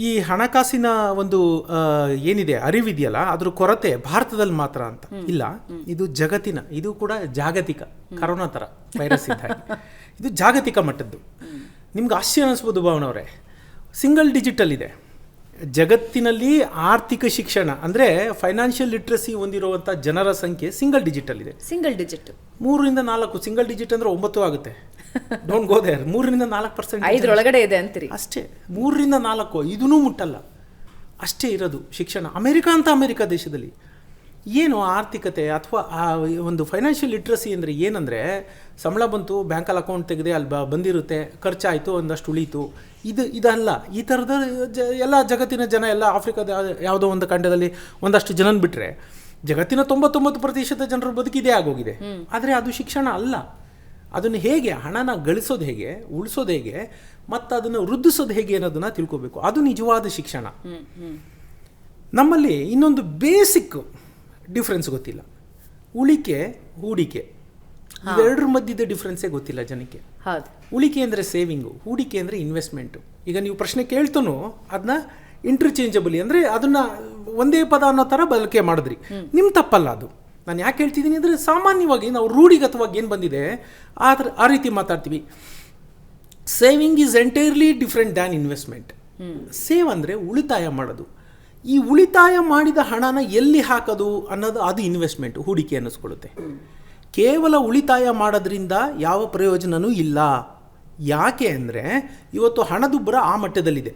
ಈ ಹಣಕಾಸಿನ ಒಂದು ಏನಿದೆ ಅರಿವಿದೆಯಲ್ಲ ಅದ್ರ ಕೊರತೆ ಭಾರತದಲ್ಲಿ ಮಾತ್ರ ಅಂತ ಇಲ್ಲ, ಇದು ಜಗತ್ತಿನ, ಇದು ಕೂಡ ಜಾಗತಿಕ ಕರೋನಾ ಥರ ವೈರಸ್ ಇದ್ದ ಹಾಗೆ. ಇದು ಜಾಗತಿಕ ಮಟ್ಟದ್ದು. ನಿಮ್ಗೆ ಆಶ್ಚರ್ಯ ಅನಿಸ್ಬೋದು ಭಾವನವರೇ, ಸಿಂಗಲ್ ಡಿಜಿಟಲ್ ಇದೆ ಜಗತ್ತಿನಲ್ಲಿ. ಆರ್ಥಿಕ ಶಿಕ್ಷಣ ಅಂದರೆ ಫೈನಾನ್ಷಿಯಲ್ ಲಿಟ್ರಸಿ ಹೊಂದಿರುವಂಥ ಜನರ ಸಂಖ್ಯೆ ಸಿಂಗಲ್ ಡಿಜಿಟಲ್ ಇದೆ. Single digit 3-4. ಸಿಂಗಲ್ ಡಿಜಿಟ್ ಅಂದರೆ 9 ಆಗುತ್ತೆ. Don't go there. 3-4% 5 ಇದೆ ಅಂತೀರಿ ಅಷ್ಟೇ. 3-4 ಇದೂ ಮುಟ್ಟಲ್ಲ, ಅಷ್ಟೇ ಇರೋದು ಶಿಕ್ಷಣ. ಅಮೆರಿಕ ದೇಶದಲ್ಲಿ ಏನು ಆರ್ಥಿಕತೆ ಅಥವಾ ಆ ಒಂದು ಫೈನಾನ್ಷಿಯಲ್ ಲಿಟ್ರಸಿ ಅಂದರೆ ಏನಂದರೆ, ಸಂಬಳ ಬಂತು, ಬ್ಯಾಂಕಲ್ಲಿ ಅಕೌಂಟ್ ತೆಗೆದೆ, ಅಲ್ಲಿ ಬಂದಿರುತ್ತೆ, ಖರ್ಚಾಯಿತು, ಒಂದಷ್ಟು ಉಳೀತು, ಇದಲ್ಲ. ಈ ಥರದ ಎಲ್ಲ ಜಗತ್ತಿನ ಜನ, ಎಲ್ಲ ಆಫ್ರಿಕಾದ ಯಾವುದೋ ಒಂದು ಖಂಡದಲ್ಲಿ ಒಂದಷ್ಟು ಜನನ ಬಿಟ್ಟರೆ ಜಗತ್ತಿನ 99% ಜನರು ಬದುಕಿದೇ ಆಗೋಗಿದೆ. ಆದರೆ ಅದು ಶಿಕ್ಷಣ ಅಲ್ಲ. ಅದನ್ನು ಹೇಗೆ ಹಣನ ಗಳಿಸೋದು ಹೇಗೆ, ಉಳಿಸೋದು ಹೇಗೆ, ಮತ್ತು ಅದನ್ನು ವೃದ್ಧಿಸೋದು ಹೇಗೆ ಅನ್ನೋದನ್ನು ತಿಳ್ಕೋಬೇಕು. ಅದು ನಿಜವಾದ ಶಿಕ್ಷಣ. ನಮ್ಮಲ್ಲಿ ಇನ್ನೊಂದು ಬೇಸಿಕ್ ಡಿಫ್ರೆನ್ಸ್ ಗೊತ್ತಿಲ್ಲ. ಉಳಿಕೆ, ಹೂಡಿಕೆ, ಇವೆರಡರ ಮಧ್ಯದ ಡಿಫ್ರೆನ್ಸೇ ಗೊತ್ತಿಲ್ಲ ಜನಕ್ಕೆ. ಉಳಿಕೆ ಅಂದರೆ ಸೇವಿಂಗು, ಹೂಡಿಕೆ ಅಂದರೆ ಇನ್ವೆಸ್ಟ್ಮೆಂಟು. ಈಗ ನೀವು ಪ್ರಶ್ನೆ ಕೇಳ್ತನೂ ಅದನ್ನ ಇಂಟರ್ಚೇಂಜಬಲಿ ಅಂದರೆ ಅದನ್ನು ಒಂದೇ ಪದ ಅನ್ನೋ ಥರ ಬಳಕೆ ಮಾಡಿದ್ರಿ. ನಿಮ್ಮ ತಪ್ಪಲ್ಲ ಅದು. ನಾನು ಯಾಕೆ ಹೇಳ್ತಿದ್ದೀನಿ ಅಂದರೆ, ಸಾಮಾನ್ಯವಾಗಿ ನಾವು ರೂಢಿಗತವಾಗಿ ಏನು ಬಂದಿದೆ ಆ ರೀತಿ ಮಾತಾಡ್ತೀವಿ. Saving is entirely different than investment. Save ಅಂದರೆ ಉಳಿತಾಯ ಮಾಡೋದು. ಈ ಉಳಿತಾಯ ಮಾಡಿದ ಹಣನ ಎಲ್ಲಿ ಹಾಕೋದು ಅನ್ನೋದು ಅದು ಇನ್ವೆಸ್ಟ್ಮೆಂಟ್, ಹೂಡಿಕೆ ಅನ್ನಿಸ್ಕೊಳ್ಳುತ್ತೆ. ಕೇವಲ ಉಳಿತಾಯ ಮಾಡೋದ್ರಿಂದ ಯಾವ ಪ್ರಯೋಜನವೂ ಇಲ್ಲ. ಯಾಕೆ ಅಂದರೆ ಇವತ್ತು ಹಣದುಬ್ಬರ ಆ ಮಟ್ಟದಲ್ಲಿದೆ.